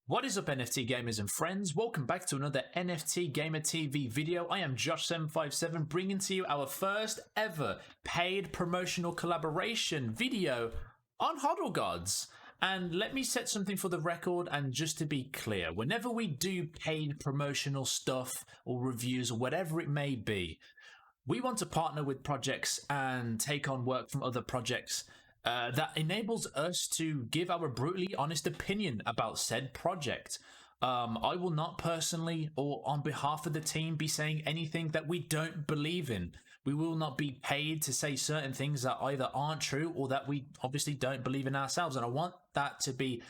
What is up, NFT gamers and friends? Welcome back to another NFT Gamer TV video. I am Josh757, bringing to you our first ever paid promotional collaboration video on HodlGods. And let me set something for the record, and just to be clear, whenever we do paid promotional stuff or reviews or whatever it may be, we want to partner with projects and take on work from other projects that enables us to give our brutally honest opinion about said project. I will not personally or on behalf of the team be saying anything that we don't believe in. We will not be paid to say certain things that either aren't true or that we obviously don't believe in ourselves. And I want that to be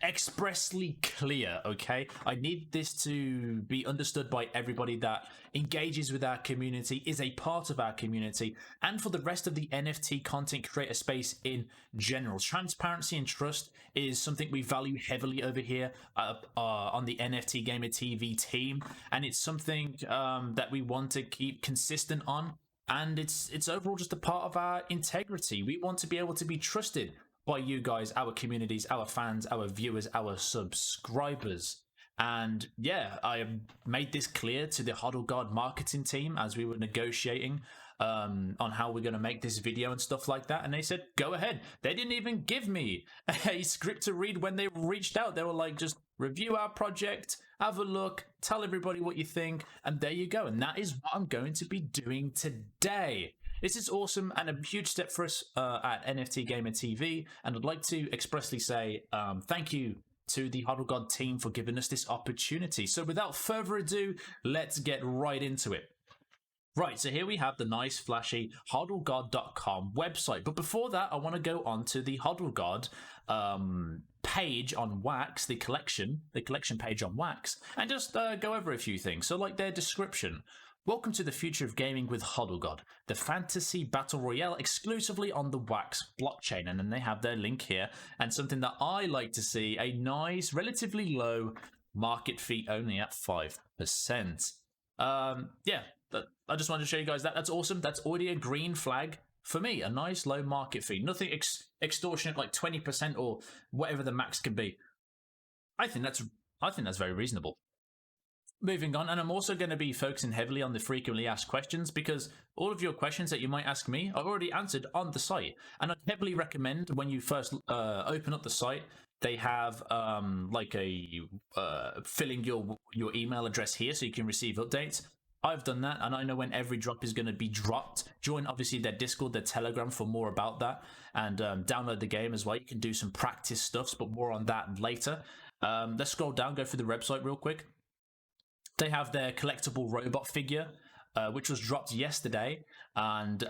expressly clear, okay? I need this to be understood by everybody that engages with our community, is a part of our community, and for the rest of the NFT content creator space in general. Transparency and trust is something we value heavily over here on the NFT Gamer TV team, and it's something that we want to keep consistent on, and it's overall just a part of our integrity. We want to be able to be trusted by you guys, our communities, our fans, our viewers, our subscribers. And yeah, I made this clear to the HodlGod marketing team as we were negotiating on how we're going to make this video and stuff like that, and they said go ahead. They didn't even give me a script to read when they reached out. They were like, just review our project, have a look, tell everybody what you think, and there you go. And that is what I'm going to be doing today. This is awesome and a huge step for us at NFT Gamer TV, and I'd like to expressly say thank you to the HodlGod team for giving us this opportunity. So without further ado, let's get right into it. Right, so here we have the nice flashy hodlgod.com website, but before that I want to go on to the HodlGod page on Wax, the collection page on Wax, and just go over a few things. So like their description: welcome to the future of gaming with HodlGod, the fantasy battle royale exclusively on the Wax blockchain. And then they have their link here, and something that I like to see, a nice, relatively low market fee, only at 5%. Yeah, I just wanted to show you guys that. That's awesome. That's already a green flag for me. A nice low market fee. Nothing extortionate like 20% or whatever the max can be. I think that's very reasonable. Moving on, and I'm also going to be focusing heavily on the frequently asked questions, because all of your questions that you might ask me I've already answered on the site. And I heavily recommend when you first open up the site, they have like a filling your email address here so you can receive updates. I've done that, and I know when every drop is going to be dropped. Join obviously their Discord, their Telegram for more about that, and download the game as well. You can do some practice stuff, but more on that later. Let's scroll down, go through the website real quick. They have their collectible robot figure, which was dropped yesterday, and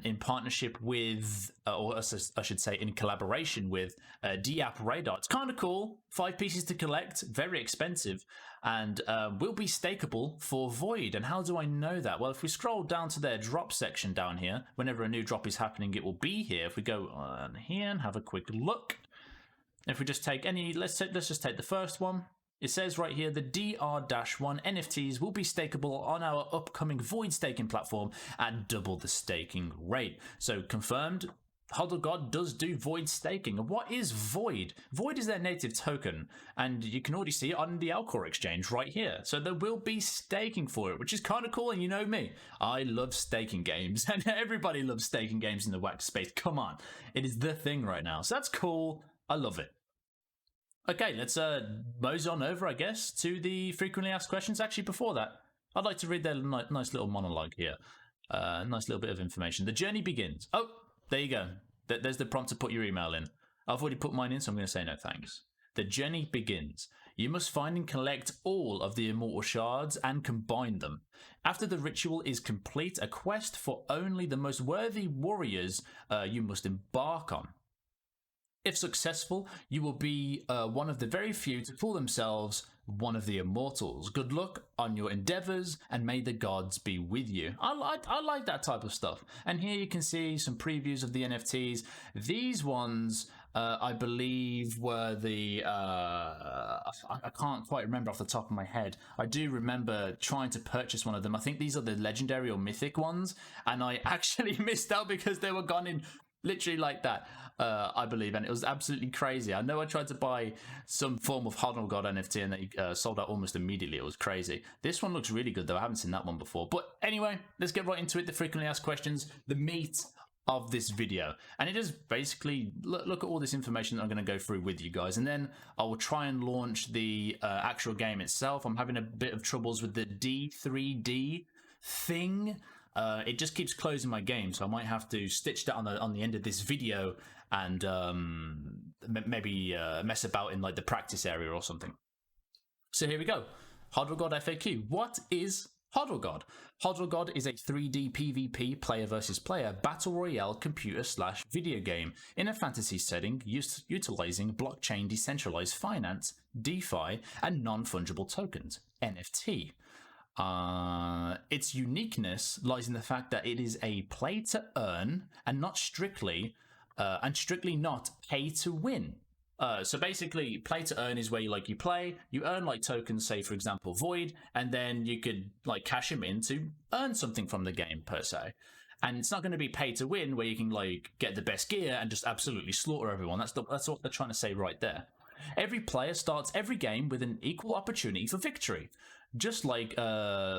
in partnership with, or I should say in collaboration with DApp Radar. It's kind of cool. 5 pieces to collect, very expensive, and will be stakeable for Void. And how do I know that? Well, if we scroll down to their drop section down here, whenever a new drop is happening, it will be here. If we go on here and have a quick look, if we just take any, let's just take the first one. It says right here, the DR-1 NFTs will be stakeable on our upcoming Void staking platform at double the staking rate. So confirmed, HodlGod does do Void staking. And what is Void? Void is their native token, and you can already see it on the Alcor exchange right here. So there will be staking for it, which is kind of cool. And you know me, I love staking games, and everybody loves staking games in the Wax space. Come on, it is the thing right now. So that's cool. I love it. Okay, let's mosey on over, I guess, to the frequently asked questions. Actually, before that, I'd like to read their nice little monologue here. Nice little bit of information. The journey begins. Oh, there you go. There's the prompt to put your email in. I've already put mine in, so I'm going to say no thanks. The journey begins. You must find and collect all of the immortal shards and combine them. After the ritual is complete, a quest for only the most worthy warriors you must embark on. If successful, you will be one of the very few to call themselves one of the immortals. Good luck on your endeavors, and may the gods be with you. I like that type of stuff. And here you can see some previews of the NFTs. These ones, I believe, were the I can't quite remember off the top of my head. I do remember trying to purchase one of them. I think these are the legendary or mythic ones, and I actually missed out because they were gone in Literally like that, I believe, and it was absolutely crazy. I know I tried to buy some form of HodlGod NFT and they sold out almost immediately. It was crazy. This one looks really good though. I haven't seen that one before. But anyway, let's get right into it. The frequently asked questions, the meat of this video, and it is basically look at all this information that I'm going to go through with you guys, and then I will try and launch the actual game itself. I'm having a bit of troubles with the D3D thing. It just keeps closing my game, so I might have to stitch that on the end of this video and maybe mess about in like the practice area or something. So here we go. HodlGod FAQ. What is HodlGod? HodlGod is a 3D PvP player versus player battle royale computer/video game in a fantasy setting utilizing blockchain decentralized finance, DeFi, and non-fungible tokens, NFT. Its uniqueness lies in the fact that it is a play to earn and not strictly not pay to win. So basically, play to earn is where you play, you earn like tokens, say for example Void, and then you could like cash them in to earn something from the game per se. And it's not going to be pay to win where you can like get the best gear and just absolutely slaughter everyone. That's what they're trying to say right there. Every player starts every game with an equal opportunity for victory, just like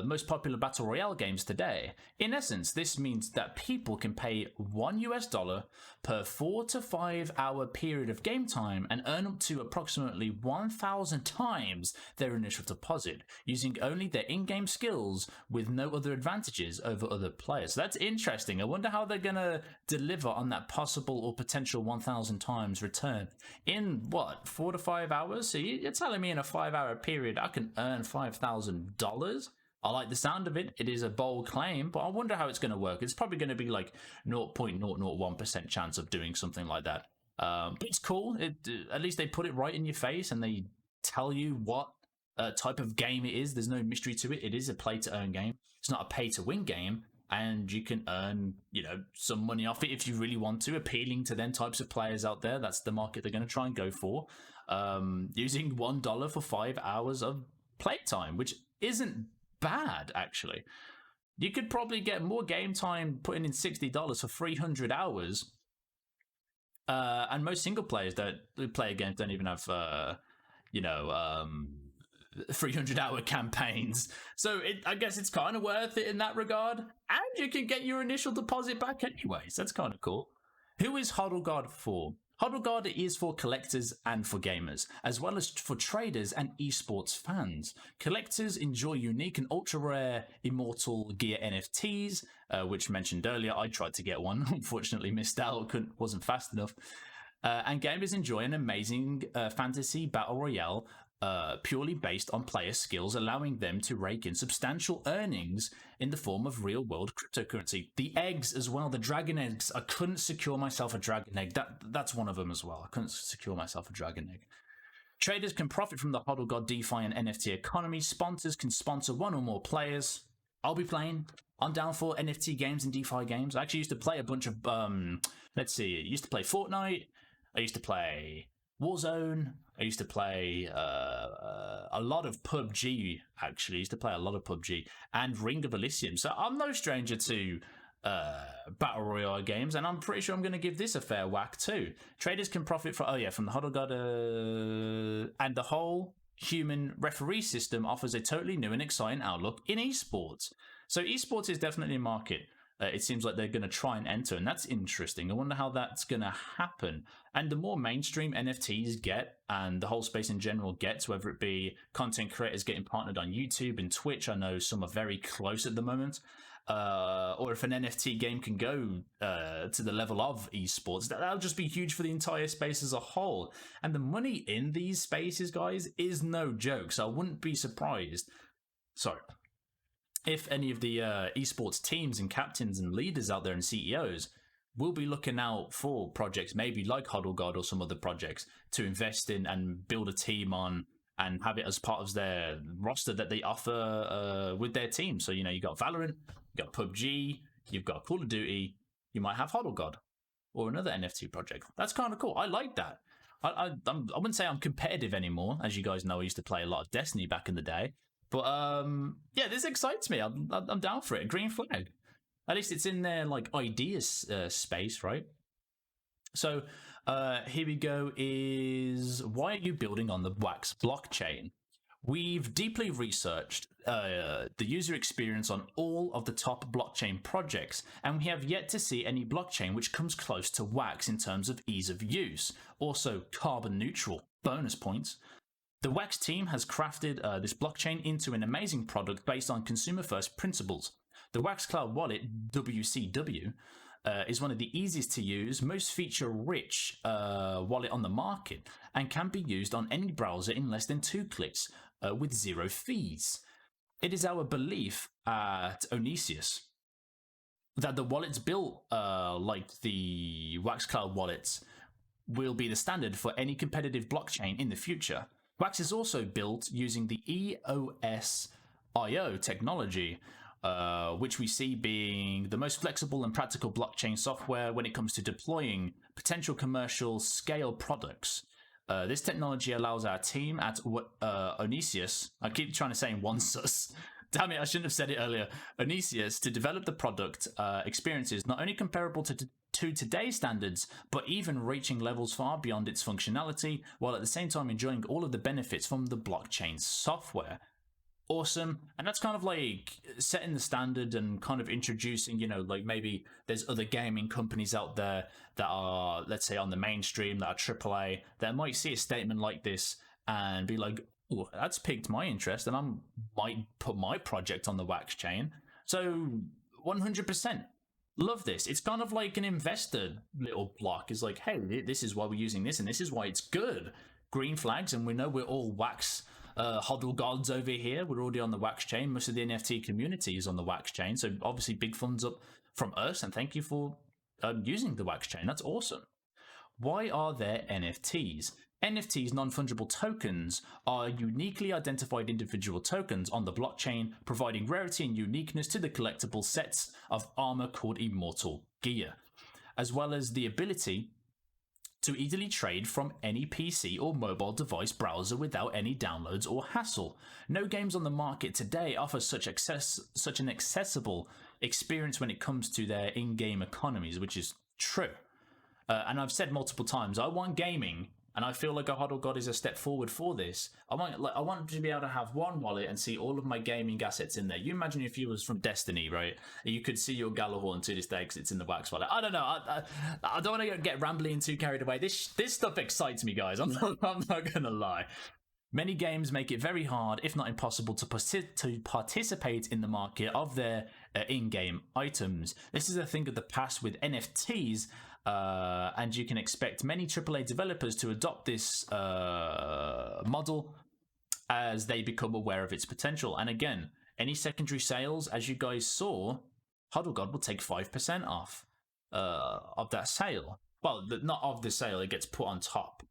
most popular battle royale games today. In essence, this means that people can pay $1 per 4 to 5 hour period of game time and earn up to approximately 1,000 times their initial deposit, using only their in-game skills with no other advantages over other players. So that's interesting. I wonder how they're gonna deliver on that possible or potential 1,000 times return in what, 4 to 5 hours? So you're telling me in a 5-hour period I can earn $5,000? I like the sound of it. It is a bold claim, but I wonder how it's going to work. It's probably going to be like 0.001% chance of doing something like that. But it's cool. At least they put it right in your face and they tell you what type of game it is. There's no mystery to it. It is a play-to-earn game. It's not a pay-to-win game, and you can earn, some money off it if you really want to, appealing to them types of players out there. That's the market they're going to try and go for. Using $1 for 5 hours of playtime, which isn't bad, actually. You could probably get more game time putting in $60 for 300 hours. And most single players player games don't even have, 300-hour campaigns. So I guess it's kind of worth it in that regard. And you can get your initial deposit back anyways. That's kind of cool. Who is HodlGod for? HodlGod is for collectors and for gamers, as well as for traders and esports fans. Collectors enjoy unique and ultra-rare immortal gear NFTs, which mentioned earlier. I tried to get one, unfortunately missed out, wasn't fast enough. And gamers enjoy an amazing fantasy battle royale purely based on player skills, allowing them to rake in substantial earnings in the form of real-world cryptocurrency. The eggs as well, the dragon eggs. I couldn't secure myself a dragon egg. That's one of them as well. I couldn't secure myself a dragon egg. Traders can profit from the HodlGod DeFi and NFT economy. Sponsors can sponsor one or more players. I'll be playing. I'm down for NFT games and DeFi games. I actually used to play a bunch of, let's see, I used to play Fortnite. I used to play Warzone. I used to play a lot of PUBG, actually. I used to play a lot of PUBG and Ring of Elysium. So I'm no stranger to Battle Royale games, and I'm pretty sure I'm going to give this a fair whack too. Traders can profit from the HodlGod and the whole human referee system offers a totally new and exciting outlook in esports. So esports is definitely a market. It seems like they're going to try and enter, and that's interesting. I wonder how that's going to happen. And the more mainstream NFTs get, and the whole space in general gets, whether it be content creators getting partnered on YouTube and Twitch, I know some are very close at the moment, or if an NFT game can go to the level of esports, that'll just be huge for the entire space as a whole. And the money in these spaces, guys, is no joke. So I wouldn't be surprised. Sorry. If any of the esports teams and captains and leaders out there and CEOs will be looking out for projects maybe like HodlGod or some other projects to invest in and build a team on and have it as part of their roster that they offer with their team. So, you got Valorant, you've got PUBG, you've got Call of Duty, you might have HodlGod or another NFT project. That's kind of cool. I like that. I wouldn't say I'm competitive anymore. As you guys know, I used to play a lot of Destiny back in the day. But yeah, this excites me. I'm down for it. Green flag. At least it's in their like ideas space, right? So here we go is why are you building on the Wax blockchain? We've deeply researched the user experience on all of the top blockchain projects, and we have yet to see any blockchain which comes close to Wax in terms of ease of use. Also, carbon neutral, bonus points. The Wax team has crafted this blockchain into an amazing product based on consumer first principles. The Wax Cloud Wallet, WCW, is one of the easiest to use, most feature rich wallet on the market, and can be used on any browser in less than 2 clicks with 0 fees. It is our belief at Onesius that the wallets built like the Wax Cloud wallets will be the standard for any competitive blockchain in the future. Wax is also built using the EOS.io technology, which we see being the most flexible and practical blockchain software when it comes to deploying potential commercial scale products. This technology allows our team at Onesius, I keep trying to say Onesius, damn it, I shouldn't have said it earlier, Onesius, to develop the product experiences not only comparable to today's standards, but even reaching levels far beyond its functionality, while at the same time enjoying all of the benefits from the blockchain software. Awesome. And that's kind of like setting the standard and kind of introducing, you know, like maybe there's other gaming companies out there that are, let's say, on the mainstream, that are AAA, that might see a statement like this and be like, oh, that's piqued my interest and I might put my project on the Wax chain. So 100%. Love this. It's kind of like an investor little block. It's like, hey, this is why we're using this and this is why it's good. Green flags, and we know we're all Wax HodlGods over here. We're already on the Wax chain. Most of the NFT community is on the Wax chain. So obviously big thumbs up from us and thank you for using the Wax chain. That's awesome. Why are there NFTs? NFTs, non-fungible tokens, are uniquely identified individual tokens on the blockchain, providing rarity and uniqueness to the collectible sets of armor called Immortal Gear, as well as the ability to easily trade from any PC or mobile device browser without any downloads or hassle. No games on the market today offer such an accessible experience when it comes to their in-game economies, which is true. And I've said multiple times, I want gaming, and I feel like a HodlGod is a step forward for this. I want to be able to have one wallet and see all of my gaming assets in there. You imagine if you was from Destiny, right? You could see your Galahorn to this day because it's in the Wax wallet. I don't know. I don't want to get rambly and too carried away. This stuff excites me, guys. I'm not going to lie. Many games make it very hard, if not impossible, to participate in the market of their in-game items. This is a thing of the past with NFTs, and you can expect many AAA developers to adopt this model as they become aware of its potential. And again, any secondary sales, as you guys saw, HodlGod will take 5% off of that sale. Well, not of the sale, it gets put on top.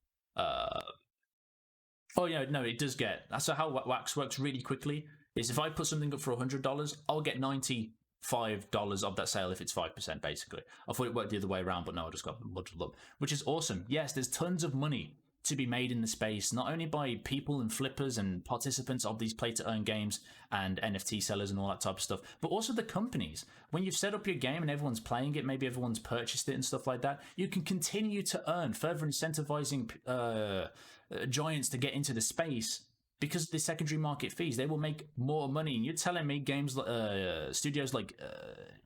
Oh yeah, no, it does get. That's how Wax works really quickly. Is if I put something up for $100, I'll get $95 of that sale if it's 5%, basically. I thought it worked the other way around, but no, I just got muddled up, which is awesome. Yes, there's tons of money to be made in the space, not only by people and flippers and participants of these play-to-earn games and NFT sellers and all that type of stuff, but also the companies. When you've set up your game and everyone's playing it, maybe everyone's purchased it and stuff like that, you can continue to earn, further incentivizing giants to get into the space. Because of the secondary market fees, they will make more money. And you're telling me games, studios like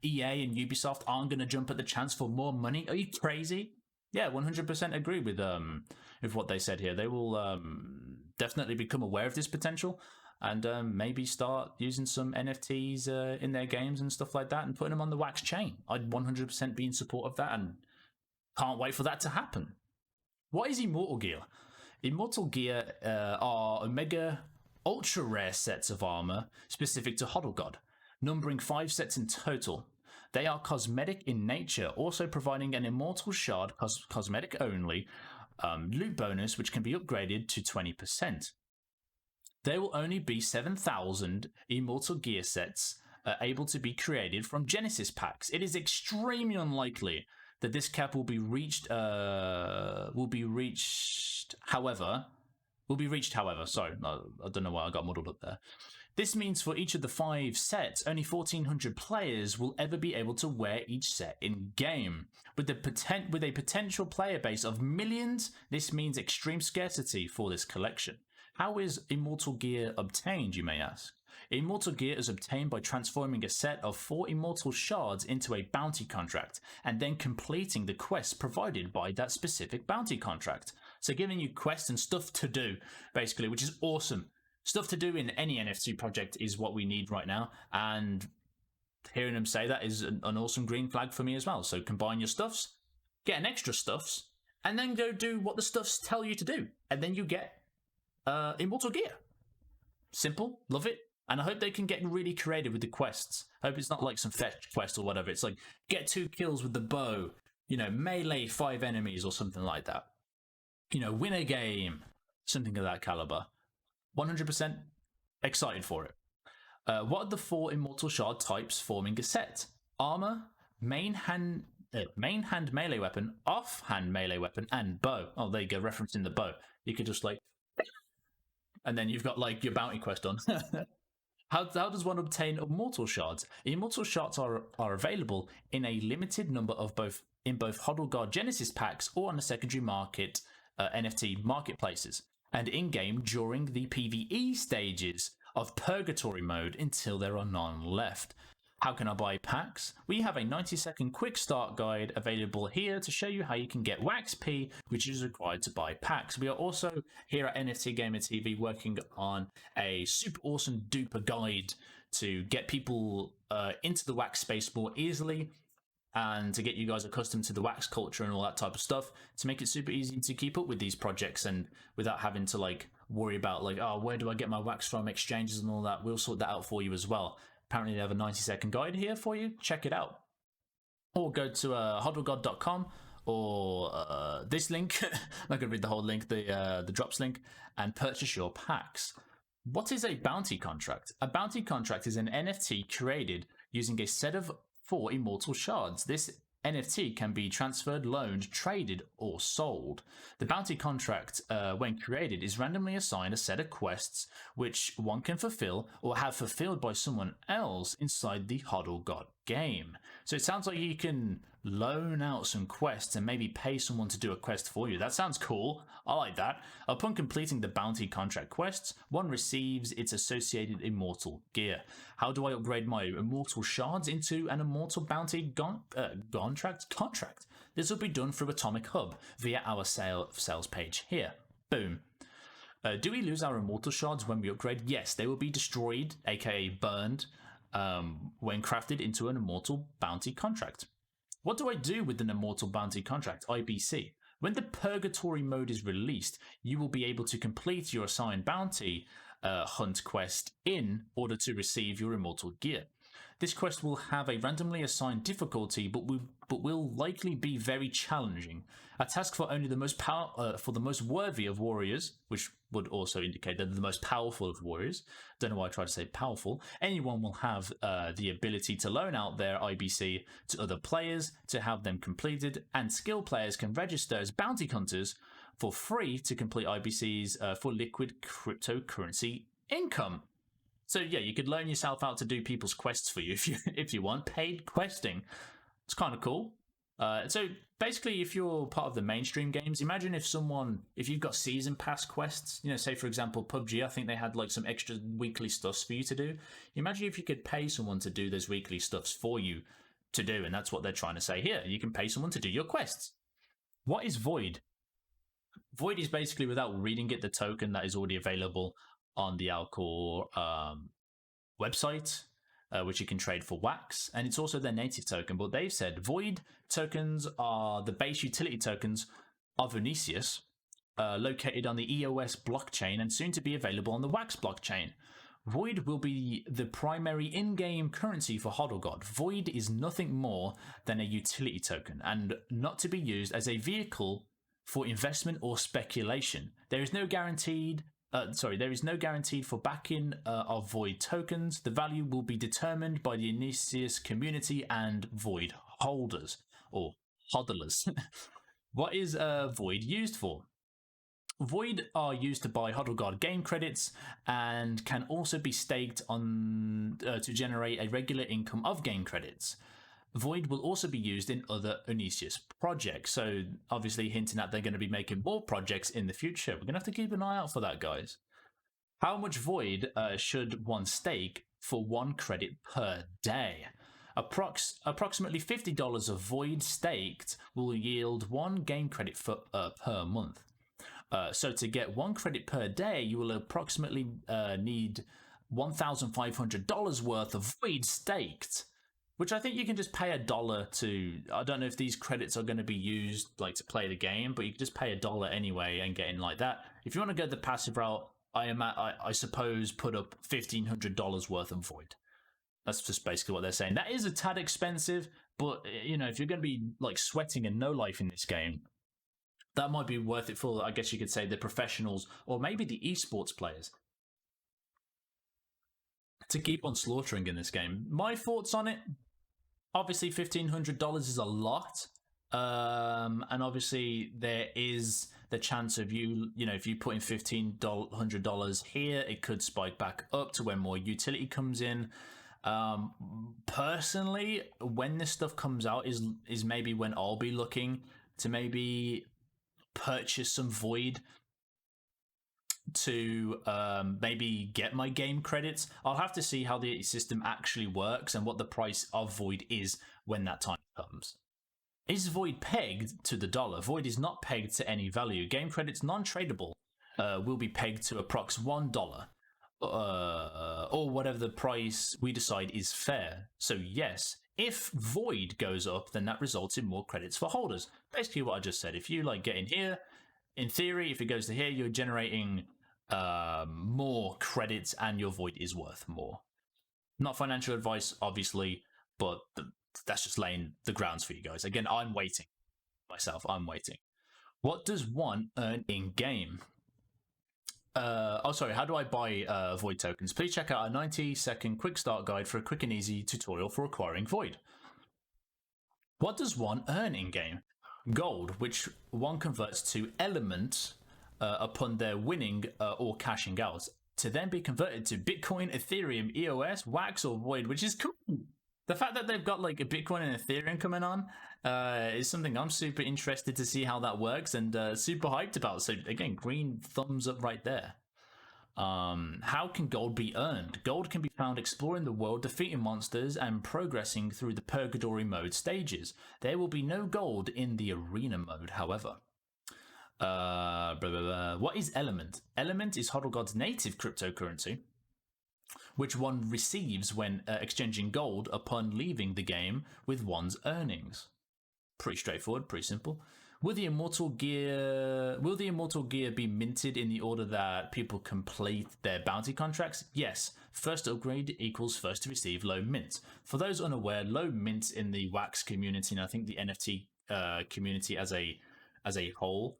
EA and Ubisoft aren't going to jump at the chance for more money? Are you crazy? Yeah, 100% agree with what they said here. They will definitely become aware of this potential and maybe start using some NFTs in their games and stuff like that and putting them on the Wax chain. I'd 100% be in support of that and can't wait for that to happen. What is Immortal Gear? Immortal Gear are Omega ultra rare sets of armor specific to HodlGod, numbering 5 sets in total. They are cosmetic in nature, also providing an Immortal Shard cosmetic only loot bonus, which can be upgraded to 20%. There will only be 7,000 Immortal Gear sets able to be created from Genesis packs. It is extremely unlikely that this cap will be reached. However, will be reached, however. Sorry, I don't know why I got muddled up there. This means for each of the 5 sets, only 1,400 players will ever be able to wear each set in game. With a potential player base of millions, this means extreme scarcity for this collection. How is Immortal Gear obtained, you may ask? Immortal Gear is obtained by transforming a set of 4 Immortal Shards into a bounty contract, and then completing the quests provided by that specific bounty contract. So giving you quests and stuff to do, basically, which is awesome. Stuff to do in any NFT project is what we need right now, and hearing them say that is an awesome green flag for me as well. So combine your stuffs, get an extra stuffs, and then go do what the stuffs tell you to do, and then you get Immortal Gear. Simple, love it. And I hope they can get really creative with the quests. I hope it's not like some fetch quest or whatever. It's like, get 2 kills with the bow, you know, melee 5 enemies or something like that. You know, win a game, something of that caliber. 100% excited for it. What are the 4 Immortal Shard types forming a set? Armor, main hand melee weapon, off-hand melee weapon, and bow. Oh, there you go, referencing the bow. You could just like... And then you've got like your bounty quest on. How does one obtain Immortal Shards? Immortal Shards are available in a limited number of both HodlGod Genesis packs or on the secondary market NFT marketplaces, and in-game during the PvE stages of Purgatory mode until there are none left. How can I buy packs? We have a 90-second quick start guide available here to show you how you can get WaxP, which is required to buy packs. We are also here at NFTGamerTV working on a super awesome duper guide to get people into the wax space more easily, and to get you guys accustomed to the wax culture and all that type of stuff, to make it super easy to keep up with these projects and without having to like worry about like, oh, where do I get my wax from, exchanges and all that. We'll sort that out for you as well. Apparently they have a 90-second guide here for you. Check it out. Or go to HodlGod.com or this link. I'm not going to read the whole link, the drops link, and purchase your packs. What is a bounty contract? A bounty contract is an NFT created using a set of 4 Immortal Shards. This NFT can be transferred, loaned, traded, or sold. The bounty contract, when created, is randomly assigned a set of quests which one can fulfill or have fulfilled by someone else inside the HodlGod game. So it sounds like you can loan out some quests and maybe pay someone to do a quest for you. That sounds cool. I like that. Upon completing the bounty contract quests, one receives its associated immortal gear. How do I upgrade my immortal shards into an immortal bounty contract? This will be done through Atomic Hub via our sales page here. Boom. Do we lose our immortal shards when we upgrade? Yes, they will be destroyed, aka burned, when crafted into an immortal bounty contract. What do I do with an immortal bounty contract, IBC? When the Purgatory mode is released, you will be able to complete your assigned bounty hunt quest in order to receive your immortal gear. This quest will have a randomly assigned difficulty, but will likely be very challenging. A task for only the most worthy of warriors, which would also indicate that they're the most powerful of warriors. Don't know why I tried to say powerful. Anyone will have the ability to loan out their IBC to other players to have them completed, and skill players can register as bounty hunters for free to complete IBCs for liquid cryptocurrency income. So yeah, you could loan yourself out to do people's quests for you if you want. Paid questing. It's kind of cool. So basically, if you're part of the mainstream games, imagine if you've got season pass quests, you know, say for example PUBG, I think they had like some extra weekly stuffs for you to do. Imagine if you could pay someone to do those weekly stuffs for you to do, and that's what they're trying to say here. You can pay someone to do your quests. What is Void? Void is basically, without reading it, the token that is already available on the Alcor website, which you can trade for wax, and it's also their native token. But they've said Void tokens are the base utility tokens of Vinicius, located on the EOS blockchain and soon to be available on the Wax blockchain. Void will be the primary in-game currency for HodlGod. Void is nothing more than a utility token and not to be used as a vehicle for investment or speculation. There is no guaranteed for backing of Void tokens. The value will be determined by the Vinicius community and Void holders or hodlers. What is Void used for? Void are used to buy HodlGod game credits and can also be staked on to generate a regular income of game credits. Void will also be used in other Onisis projects, so obviously hinting at they're going to be making more projects in the future. We're going to have to keep an eye out for that, guys. How much Void should one stake for 1 credit per day? Approximately $50 of Void staked will yield 1 game credit per month. So to get 1 credit per day, you will approximately need $1,500 worth of Void staked, which I think you can just pay $1 to. I don't know if these credits are going to be used like to play the game, but you can just pay $1 anyway and get in like that. If you want to go the passive route, I suppose put up $1,500 worth of Void. That's just basically what they're saying. That is a tad expensive, but you know, if you're going to be like sweating and no life in this game, that might be worth it for, I guess you could say, the professionals or maybe the esports players to keep on slaughtering in this game. My thoughts on it: obviously, $1,500 is a lot. And obviously there is the chance of you know, if you put in $1,500 here, it could spike back up to when more utility comes in. Personally, when this stuff comes out is maybe when I'll be looking to maybe purchase some Void to maybe get my game credits. I'll have to see how the system actually works and what the price of Void is when that time comes. Is Void pegged to the dollar? Void is not pegged to any value. Game credits non-tradable will be pegged to approx $1 or whatever the price we decide is fair. So yes, if Void goes up, then that results in more credits for holders. Basically what I just said. If you like get in here, in theory, if it goes to here, you're generating more credits and your Void is worth more. Not financial advice, obviously, but that's just laying the grounds for you guys. Again, I'm waiting myself. I'm waiting. What does one earn in game? How do I buy Void tokens? Please check out our 90-second quick start guide for a quick and easy tutorial for acquiring Void. What does one earn in game? Gold, which one converts to element upon their winning or cashing out, to then be converted to Bitcoin, Ethereum, EOS, Wax, or Void, which is cool. The fact that they've got like a Bitcoin and Ethereum coming on is something I'm super interested to see how that works and super hyped about. So again, green thumbs up right there. How can gold be earned? Gold can be found exploring the world, defeating monsters, and progressing through the purgatory mode stages. There will be no gold in the arena mode, however. What is Element? Element is HodlGod's native cryptocurrency, which one receives when exchanging gold upon leaving the game with one's earnings. Pretty straightforward, pretty simple. Will the immortal gear be minted in the order that people complete their bounty contracts? Yes. First upgrade equals first to receive low mint. For those unaware, low mint in the Wax community, and I think the NFT community as a whole,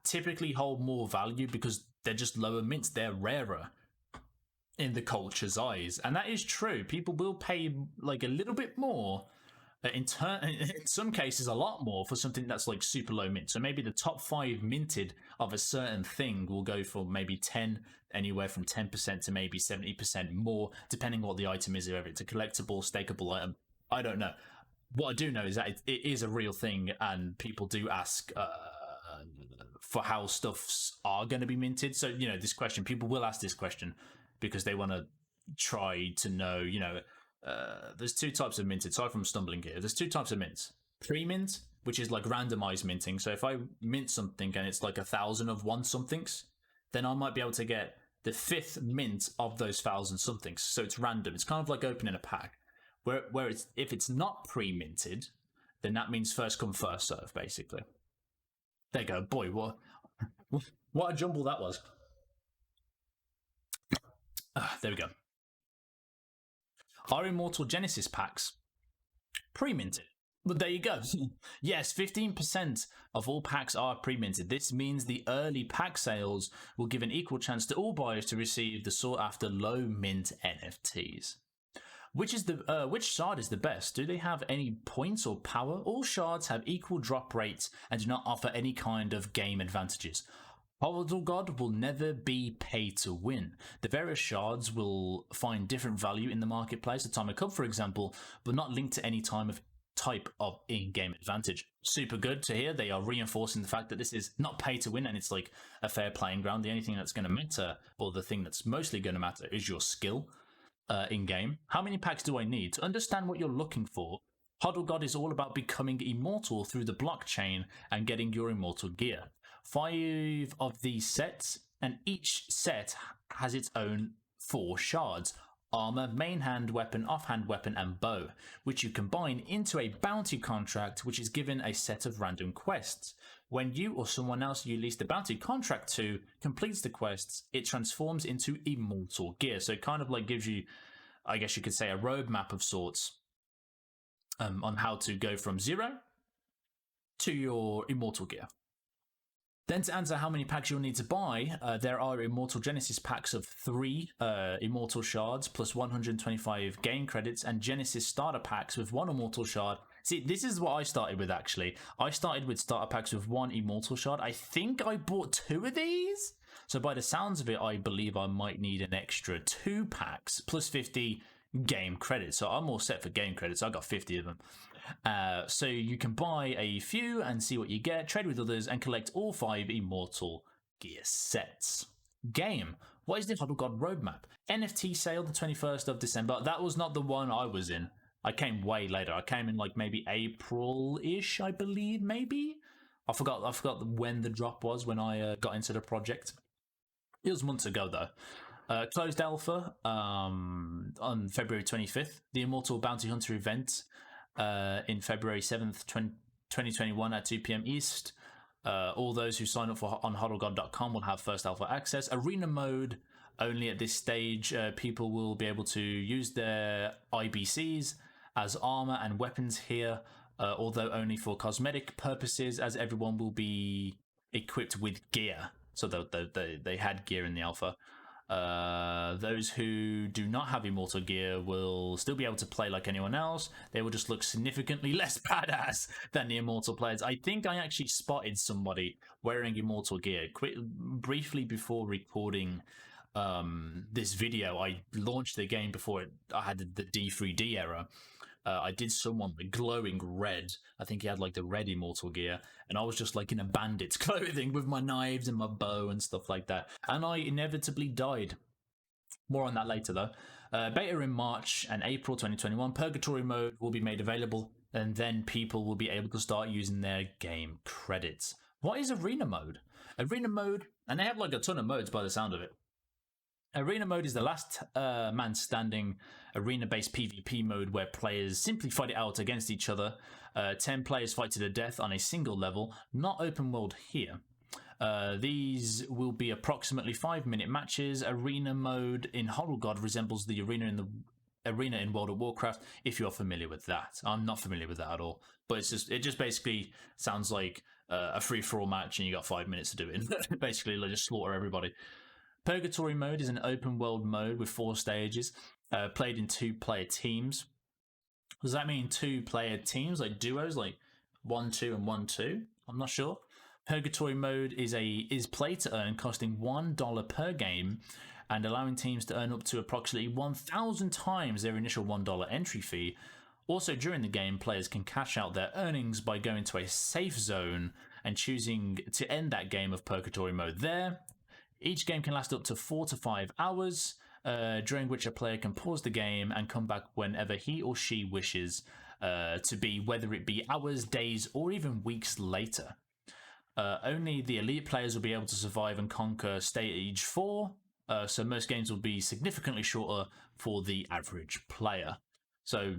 typically hold more value because they're just lower mints. They're rarer in the culture's eyes, and that is true. People will pay like a little bit more, in some cases a lot more, for something that's like super low mint. So maybe the top 5 minted of a certain thing will go for maybe 10, anywhere from 10% to maybe 70% more, depending what the item is, if it's a collectible, stakeable item. I don't know. What I do know is that it is a real thing, and people do ask for how stuffs are going to be minted. So, you know, this question, people will ask this question because they want to try to know, you know, there's 2 types of minted. Sorry if I'm stumbling here. There's 2 types of mints. Pre-mint, which is like randomized minting. So if I mint something and it's like 1,000 of one somethings, then I might be able to get the 5th mint of those 1,000 somethings. So it's random. It's kind of like opening a pack. Where it's, if it's not pre-minted, then that means first come, first serve, basically. There you go. Boy, what a jumble that was. There we go. Are Immortal Genesis packs pre-minted? Well, there you go. Yes, 15% of all packs are pre-minted. This means the early pack sales will give an equal chance to all buyers to receive the sought-after low-mint NFTs. Which shard is the best? Do they have any points or power? All shards have equal drop rates and do not offer any kind of game advantages. HodlGod will never be pay to win. The various shards will find different value in the marketplace. Atomic Hub, for example, but not linked to any type of in-game advantage. Super good to hear. They are reinforcing the fact that this is not pay to win and it's like a fair playing ground. The only thing that's going to matter, or the thing that's mostly going to matter, is your skill in game. How many packs do I need? To understand what you're looking for, HodlGod is all about becoming immortal through the blockchain and getting your immortal gear. 5 of these sets, and each set has its own 4 shards: armor, main hand weapon, offhand weapon, and bow, which you combine into a bounty contract, which is given a set of random quests. When you or someone else you lease the bounty contract to completes the quests, it transforms into immortal gear. So it kind of like gives you, I guess you could say, a roadmap of sorts on how to go from 0 to your immortal gear. Then to answer how many packs you'll need to buy, there are Immortal Genesis packs of 3 Immortal Shards plus 125 game credits, and Genesis starter packs with 1 Immortal Shard. See, this is what I started with, actually. I started with starter packs with 1 Immortal Shard. I think I bought 2 of these. So by the sounds of it, I believe I might need an extra 2 packs plus 50 game credits. So I'm all set for game credits. I got 50 of them. So you can buy a few and see what you get, trade with others, and collect all 5 Immortal Gear sets. Game. What is the HodlGod roadmap? NFT sale the 21st of December. That was not the one I was in. I came way later. I came in like maybe April-ish, I believe, maybe? I forgot when the drop was when I got into the project. It was months ago, though. Closed alpha on February 25th. The Immortal Bounty Hunter event in February 7th, 2021 at 2 p.m. East. All those who sign up on hodlgod.com will have first alpha access. Arena mode only at this stage. People will be able to use their IBCs as armor and weapons here, although only for cosmetic purposes, as everyone will be equipped with gear. So they had gear in the alpha. Those who do not have immortal gear will still be able to play like anyone else. They will just look significantly less badass than the immortal players. I think I actually spotted somebody wearing immortal gear briefly before recording this video. I launched the game before I had the D3D error. I did someone with glowing red. I think he had like the red immortal gear, and I was just like in a bandit's clothing with my knives and my bow and stuff like that, and I inevitably died. More on that later though. Beta in March and April 2021. Purgatory mode will be made available, and then people will be able to start using their game credits. What is arena mode? Arena mode, and they have like a ton of modes by the sound of it. Arena mode is the last man standing arena-based PvP mode where players simply fight it out against each other. 10 players fight to the death on a single level, not open world here. These will be approximately 5-minute matches. Arena mode in HodlGod resembles the arena in World of Warcraft, if you're familiar with that. I'm not familiar with that at all, but it just basically sounds like a free-for-all match and you got 5 minutes to do it. Basically, like, just slaughter everybody. Purgatory mode is an open world mode with 4 stages, played in 2-player teams. Does that mean 2-player teams, like duos, like 1-2 and 1-2? I'm not sure. Purgatory mode is play to earn, costing $1 per game and allowing teams to earn up to approximately 1,000 times their initial $1 entry fee. Also, during the game, players can cash out their earnings by going to a safe zone and choosing to end that game of Purgatory mode there. Each game can last up to 4 to 5 hours, during which a player can pause the game and come back whenever he or she wishes to be, whether it be hours, days, or even weeks later. Only the elite players will be able to survive and conquer stage 4, so most games will be significantly shorter for the average player. So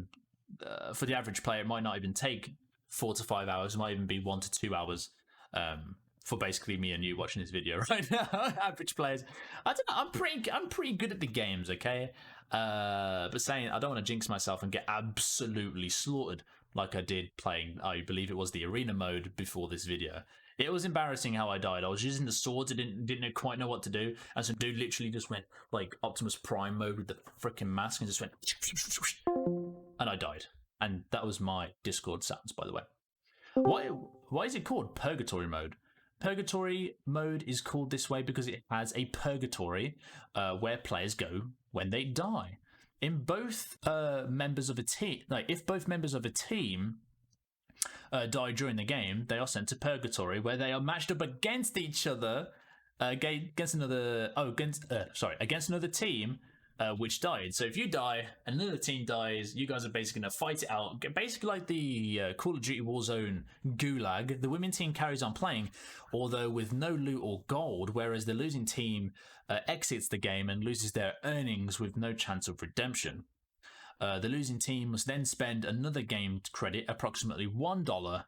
for the average player, it might not even take 4 to 5 hours, it might even be 1 to 2 hours. For basically me and you watching this video right now. Average players, I don't know, I'm pretty good at the games, okay? But saying I don't want to jinx myself and get absolutely slaughtered like I did playing, I believe it was the arena mode before this video. It was embarrassing how I died. I was using the swords, I didn't quite know what to do, and some dude literally just went like Optimus Prime mode with the freaking mask and just went and I died. And that was my Discord sounds, by the way. Why is it called Purgatory mode? Purgatory mode is called this way because it has a purgatory where players go when they die. In both members of a team, like if both members of a team die during the game, they are sent to purgatory where they are matched up against each other, against another team which died. So if you die and another team dies, you guys are basically going to fight it out. Basically like the Call of Duty Warzone Gulag, the winning team carries on playing, although with no loot or gold, whereas the losing team exits the game and loses their earnings with no chance of redemption. The losing team must then spend another game credit, approximately $1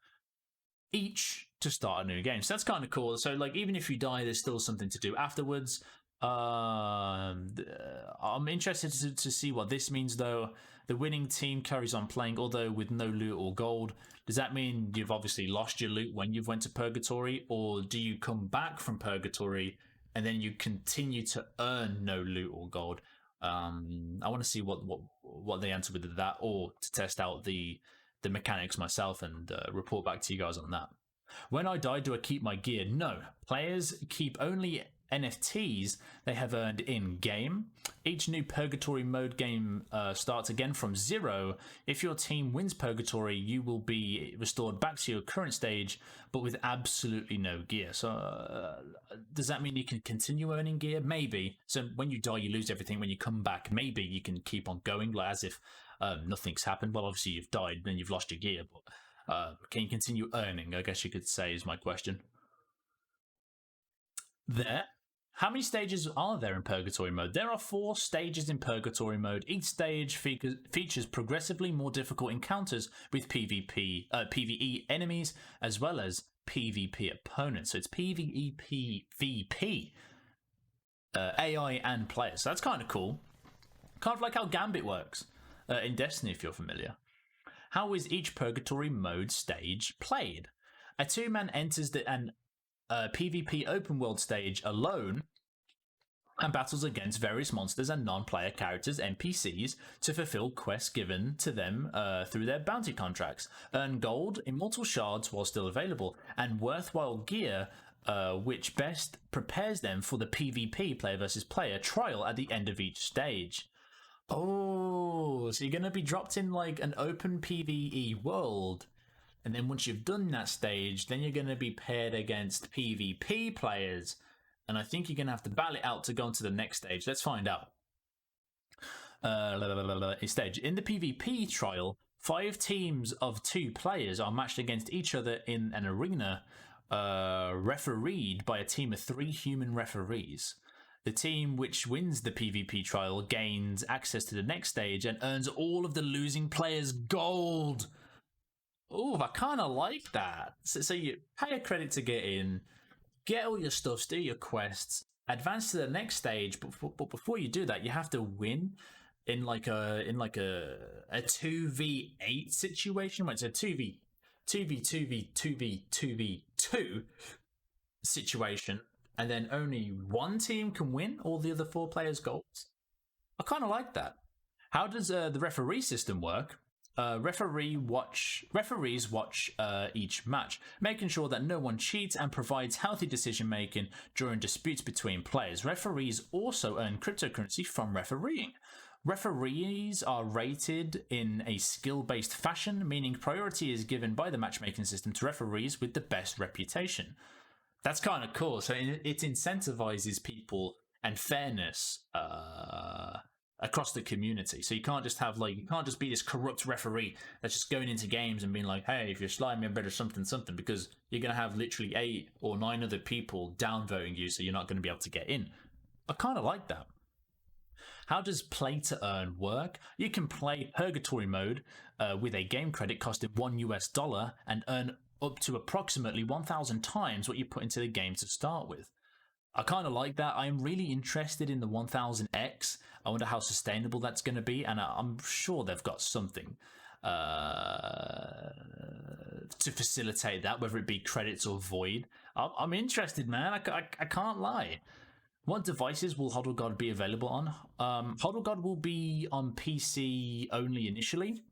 each, to start a new game. So that's kind of cool. So like even if you die, there's still something to do afterwards. I'm interested to see what this means though. The winning team carries on playing, although with no loot or gold. Does that mean you've obviously lost your loot when you've went to purgatory, or do you come back from purgatory and then you continue to earn no loot or gold? I want to see what they answer with that, or to test out the mechanics myself and report back to you guys on that. When I die, do I keep my gear? No. Players keep only NFTs they have earned in game. Each new Purgatory mode game starts again from 0. If your team wins Purgatory, you will be restored back to your current stage, but with absolutely no gear. So does that mean you can continue earning gear? Maybe. So when you die, you lose everything. When you come back, maybe you can keep on going, like as if nothing's happened. Well, obviously you've died, then you've lost your gear, but can you continue earning, I guess you could say, is my question. There. How many stages are there in Purgatory mode? There are 4 stages in Purgatory mode. Each stage features progressively more difficult encounters with PvE enemies as well as PvP opponents. So it's PvE, PvP, AI and players. So that's kind of cool. Kind of like how Gambit works in Destiny, if you're familiar. How is each Purgatory mode stage played? A 2-man enters an PvP open world stage alone and battles against various monsters and non-player characters, NPCs, to fulfill quests given to them through their bounty contracts, earn gold, immortal shards while still available, and worthwhile gear which best prepares them for the PvP, player versus player, trial at the end of each stage. Oh, so you're going to be dropped in like an open PvE world. And then once you've done that stage, then you're going to be paired against PvP players. And I think you're going to have to battle it out to go on to the next stage. Let's find out. Stage. In the PvP trial, 5 teams of 2 players are matched against each other in an arena refereed by a team of 3 human referees. The team which wins the PvP trial gains access to the next stage and earns all of the losing players' gold. Oh, I kind of like that. So you pay a credit to get in, get all your stuffs, do your quests, advance to the next stage. But before you do that, you have to win in like a 2v8 situation. Where it's a 2v2 situation, and then only one team can win all the other 4 players' goals. I kind of like that. How does the referee system work? Referees watch each match, making sure that no one cheats and provides healthy decision making during disputes between players. Referees also earn cryptocurrency from refereeing. Referees are rated in a skill-based fashion, meaning priority is given by the matchmaking system to referees with the best reputation. That's kind of cool. So it incentivizes people and fairness across the community. So you can't just have you can't just be this corrupt referee that's just going into games and being like, hey, if you're sliding me a bit of something, because you're going to have literally 8 or 9 other people downvoting you, so you're not going to be able to get in. I kind of like that. How does play to earn work? You can play Purgatory mode with a game credit costing $1 and earn up to approximately 1,000 times what you put into the game to start with. I kind of like that. I'm really interested in the 1000x. I wonder how sustainable that's going to be, and I'm sure they've got something to facilitate that, whether it be credits or void. I'm interested, man. I can't lie. What devices will HodlGod be available on? HodlGod will be on PC only initially.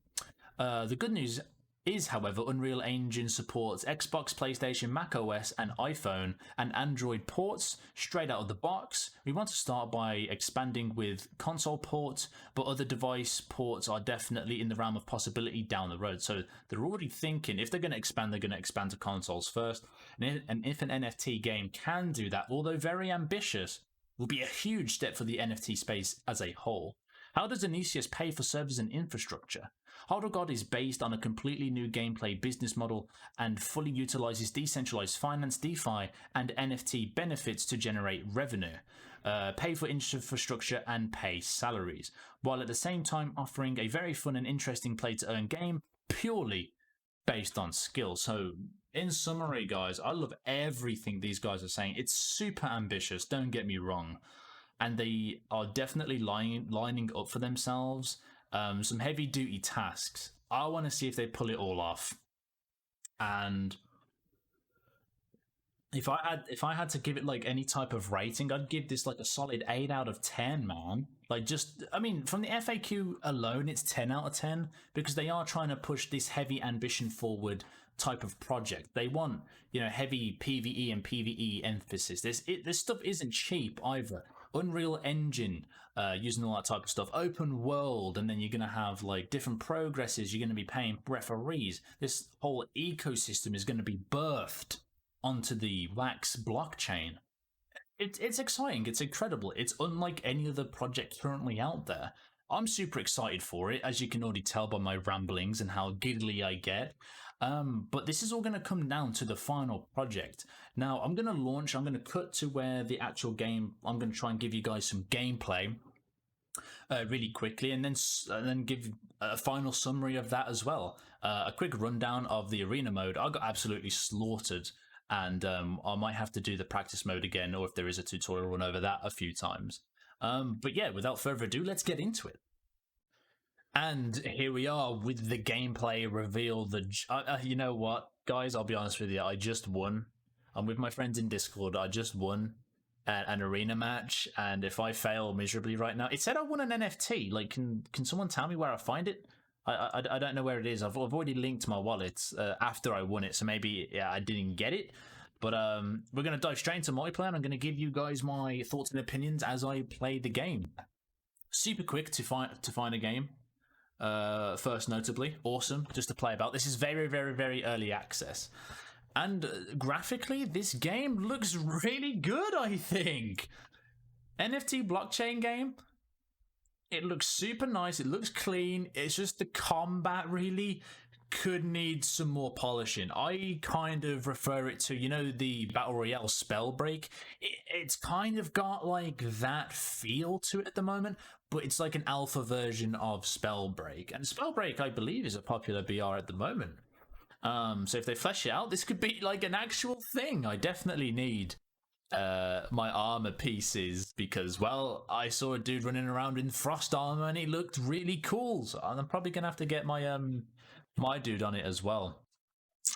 The good news is, however, Unreal Engine supports Xbox, PlayStation, Mac OS, and iPhone and Android ports straight out of the box. We want to start by expanding with console ports, but other device ports are definitely in the realm of possibility down the road. So they're already thinking if they're going to expand, they're going to expand to consoles first. And if an NFT game can do that, although very ambitious, will be a huge step for the NFT space as a whole. How does Anicius pay for servers and infrastructure? HodlGod is based on a completely new gameplay business model and fully utilizes decentralized finance, DeFi, and NFT benefits to generate revenue, pay for infrastructure, and pay salaries, while at the same time offering a very fun and interesting play-to-earn game purely based on skill. So, in summary, guys, I love everything these guys are saying. It's super ambitious, don't get me wrong. And they are definitely lining up for themselves some heavy duty tasks. I want to see if they pull it all off. And if I had to give it like any type of rating, I'd give this like a solid 8 out of 10, man. Like I mean, from the FAQ alone, it's 10 out of 10 because they are trying to push this heavy ambition forward type of project. They want, heavy PvE and PvE emphasis. This stuff isn't cheap either. Unreal Engine, using all that type of stuff, open world, and then you're going to have like different progresses. You're going to be paying referees. This whole ecosystem is going to be birthed onto the Wax blockchain. It's exciting. It's incredible. It's unlike any other project currently out there. I'm super excited for it, as you can already tell by my ramblings and how giggly I get. But this is all going to come down to the final project. Now, I'm going to cut to where the actual game, I'm going to try and give you guys some gameplay really quickly, and then give a final summary of that as well. A quick rundown of the arena mode. I got absolutely slaughtered, and I might have to do the practice mode again, or if there is a tutorial, run over that a few times. But yeah, without further ado, let's get into it. And here we are with the gameplay reveal. You know what, guys? I'll be honest with you. I just won. I'm with my friends in Discord. I just won an arena match, and if I fail miserably right now, it said I won an NFT. Like, can someone tell me where I find it? I don't know where it is. I've already linked my wallet after I won it, so maybe I didn't get it. But we're gonna dive straight into multiplayer, and I'm gonna give you guys my thoughts and opinions as I play the game. Super quick to find a game. First notably, awesome, just to play about. This is very, very, very early access. And graphically, this game looks really good, I think. NFT blockchain game. It looks super nice. It looks clean. It's just the combat really could need some more polishing. I kind of refer it to, the Battle Royale Spellbreak. It's kind of got like that feel to it at the moment, but it's like an alpha version of Spellbreak. And Spellbreak, I believe, is a popular BR at the moment. So if they flesh it out, this could be like an actual thing. I definitely need my armor pieces because, well, I saw a dude running around in frost armor and he looked really cool. So I'm probably gonna have to get my my dude on it as well.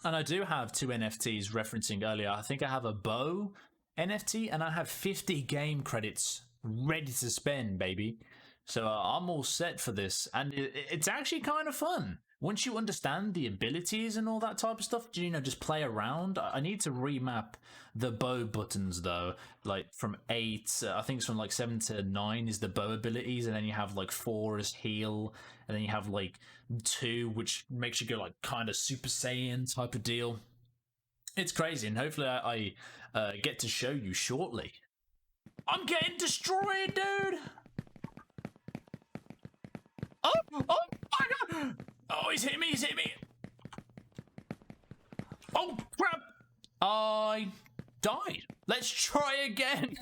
And I do have 2 NFTs referencing earlier. I think I have a bow NFT and I have 50 game credits ready to spend, baby. So I'm all set for this, and it's actually kind of fun. Once you understand the abilities and all that type of stuff, just play around. I need to remap the bow buttons though, like from 8, I think it's from like 7 to 9 is the bow abilities, and then you have like 4 as heal, and then you have like 2, which makes you go like kind of Super Saiyan type of deal. It's crazy, and hopefully I get to show you shortly. I'm getting destroyed, dude! Oh my god! Oh, he's hit me, Oh, crap! I died. Let's try again.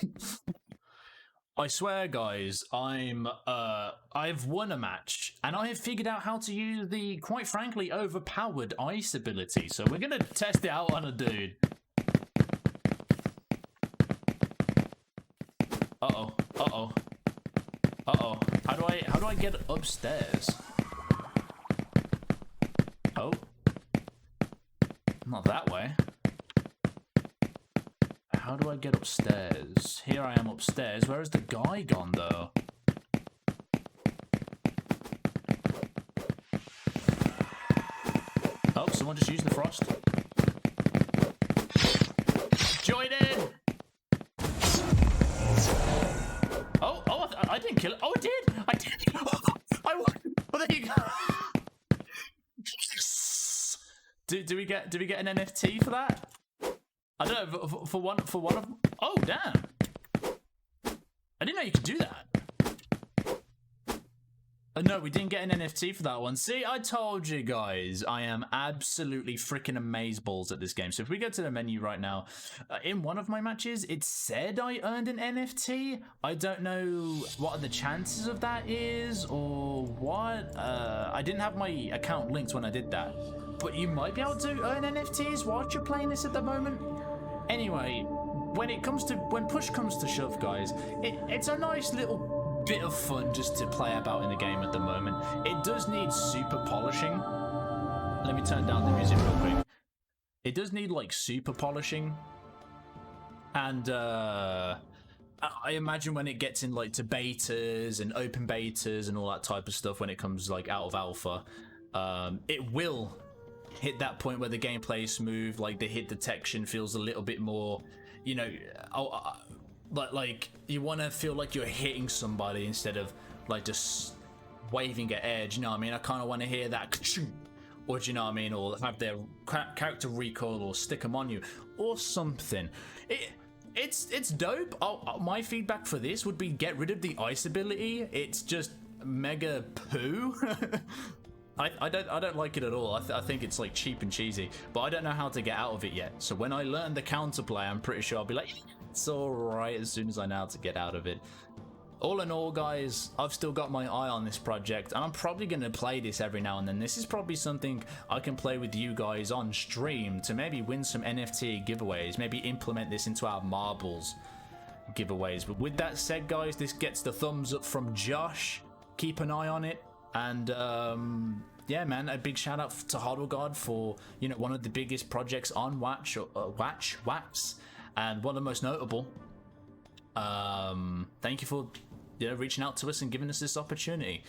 I swear, guys, I've won a match, and I have figured out how to use the, quite frankly, overpowered ice ability. So we're gonna test it out on a dude. Uh-oh. How do I get upstairs? Oh. Not that way. How do I get upstairs? Here I am upstairs. Where is the guy gone, though? someone just use the frost? Join in! Oh, I didn't kill it. Oh, I did! I did! I won! Well, there you go! Yes! Do we get an NFT for that? I don't know, for one of... Oh, damn! I didn't know you could do that. No, we didn't get an NFT for that one. See, I told you guys, I am absolutely freaking amazeballs at this game. So if we go to the menu right now, in one of my matches, it said I earned an NFT. I don't know what the chances of that is or what. I didn't have my account linked when I did that. But you might be able to earn NFTs whilst you're playing this at the moment. Anyway, when push comes to shove, guys, it's a nice little bit of fun just to play about in the game at the moment. It does need super polishing. Let me turn down the music real quick. It does need like super polishing, and I imagine when it gets in like to betas and open betas and all that type of stuff, when it comes like out of alpha, it will hit that point where the gameplay is smooth, like the hit detection feels a little bit more, you know, but like you want to feel like you're hitting somebody instead of like just waving at air. Do you know what I mean? I kind of want to hear that, or do you know what I mean? Or have their character recoil or stick them on you or something. It's dope. My feedback for this would be get rid of the ice ability. It's just mega poo. I don't like it at all. I think it's like cheap and cheesy, but I don't know how to get out of it yet. So when I learn the counterplay, I'm pretty sure I'll be like, it's alright as soon as I know how to get out of it. All in all, guys, I've still got my eye on this project, and I'm probably going to play this every now and then. This is probably something I can play with you guys on stream to maybe win some NFT giveaways, maybe implement this into our marbles giveaways. But with that said, guys, this gets the thumbs up from Josh. Keep an eye on it, and yeah, man, a big shout out to HodlGod for, you know, one of the biggest projects on Wax, and one of the most notable. Thank you for, you know, reaching out to us and giving us this opportunity.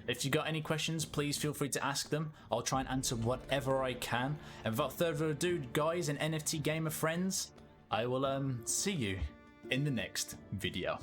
If you got any questions, please feel free to ask them. I'll try and answer whatever I can. And without further ado, guys and NFT gamer friends, I will see you in the next video.